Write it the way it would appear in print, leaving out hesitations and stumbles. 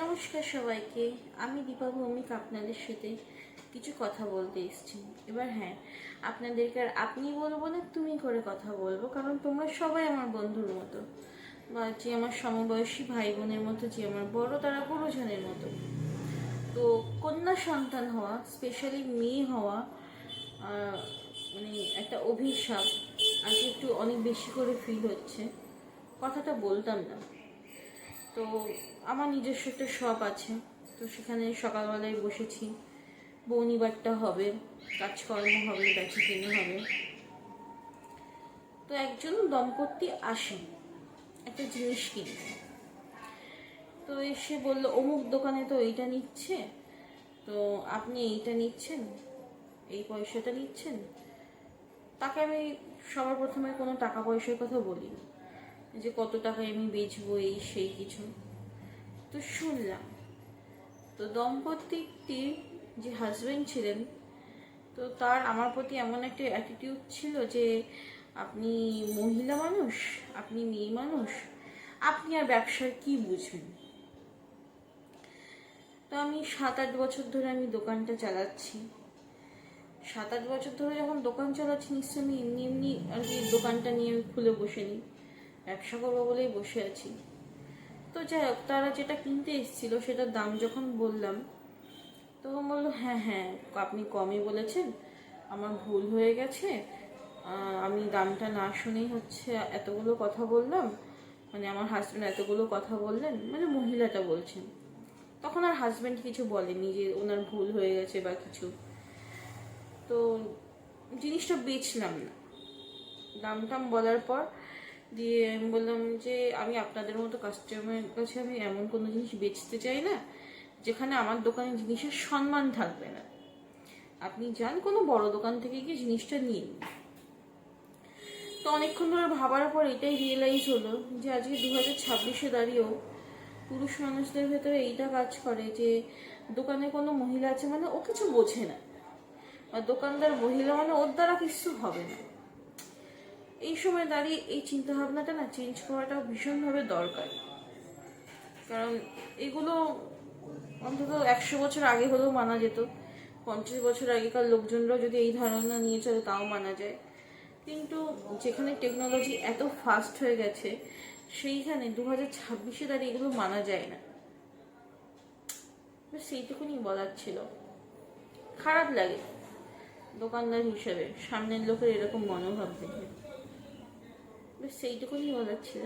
নমস্কার সবাইকে, আমি দীপা ভৌমিক আপনাদের সাথে কিছু কথা বলতে এসেছি। এবার হ্যাঁ, আপনাদেরকে আর আপনি বলবো না, তুমি করে কথা বলবো, কারণ তোমরা সবাই আমার বন্ধুর মতো, বা যে আমার সমবয়সী ভাই বোনের মতো, যে আমার বড় তারা গুরুজনের মতো। তো কন্যা সন্তান হওয়া, স্পেশালি মেয়ে হওয়া, মানে একটা অভিশাপ। আজকে একটু অনেক বেশি করে ফিল হচ্ছে, কথাটা বলতাম না। তো আমার নিজস্ব একটা শপ আছে, তো সেখানে সকালবেলায় বসেছি, বউনিবারটা হবে, কাজকর্ম হবে, বেচা কিনে হবে। তো একজন দম্পতি আসেন একটা জিনিস কিনতে। তো এসে বলল, অমুক দোকানে তো এইটা নিচ্ছে, তো আপনি এইটা নিচ্ছেন, এই পয়সাটা নিচ্ছেন। তাকে আমি সবার প্রথমে কোনো টাকা পয়সার কথা বলি, যে কত টাকায় আমি বেচবো, এই সেই কিছু। তো শুনলাম, তো দম্পতিটির যে হাজবেন্ড ছিলেন, তো তার আমার প্রতি এমন একটা অ্যাটিটিউড ছিল যে আপনি মহিলা মানুষ, আপনি মেয়ে মানুষ, আপনি আর ব্যবসার কি বুঝবেন। তো আমি 7-8 বছর ধরে আমি দোকানটা চালাচ্ছি। 7-8 বছর ধরে যখন দোকান চালাচ্ছি, নিশ্চয়ই আমি এমনি এমনি আর কি দোকানটা নিয়ে আমি খুলে বসে নিই, ব্যবসা করবো বলেই বসে আছি। তো যাই হোক, তারা যেটা কিনতে এসেছিল সেটার দাম যখন বললাম, তখন বললো, হ্যাঁ হ্যাঁ আপনি কমই বলেছেন, আমার ভুল হয়ে গেছে, আমি দামটা না শুনেই হচ্ছে এতগুলো কথা বললাম, মানে আমার হাজব্যান্ড এতগুলো কথা বললেন, মানে মহিলাটা বলছেন। তখন আর হাজব্যান্ড কিছু বলেনি যে ওনার ভুল হয়ে গেছে বা কিছু। তো জিনিসটা বেচলাম না, দাম টাম বলার পর দিয়ে আমি বললাম যে আমি আপনাদের মতো কাস্টমারের কাছে আমি এমন কোনো জিনিস বেচতে চাই না যেখানে আমার দোকানে জিনিসের সম্মান থাকবে না। আপনি যান কোনো বড় দোকান থেকে গিয়ে জিনিসটা নিন। তো অনেকক্ষণ ধরে ভাবার পর এটাই রিয়েলাইজ হলো যে আজকে 2026-এ দাঁড়িয়েও পুরুষ মানুষদের ভেতরে এইটা কাজ করে যে দোকানে কোনো মহিলা আছে মানে ও কিছু বোঝে না, বা দোকানদার মহিলা মানে ওর দ্বারা কিছু হবে না। এই সময় দাঁড়িয়ে এই চিন্তা ভাবনাটা না চেঞ্জ করাটা ভীষণভাবে দরকার। কারণ এগুলো অন্তত 100 বছর আগে হলেও মানা যেত, 50 বছর আগেকার লোকজনরাও যদি এই ধারণা নিয়ে চলে তাও মানা যায়। কিন্তু যেখানে টেকনোলজি এত ফাস্ট হয়ে গেছে, সেইখানে 2026-এ দাঁড়িয়ে এগুলো মানা যায় না। সেইটুকুনি বলার ছিল। খারাপ লাগে দোকানদার হিসেবে সামনের লোকের এরকম মনোভাব দেখে, সেইটুকুনি বলার ছিল।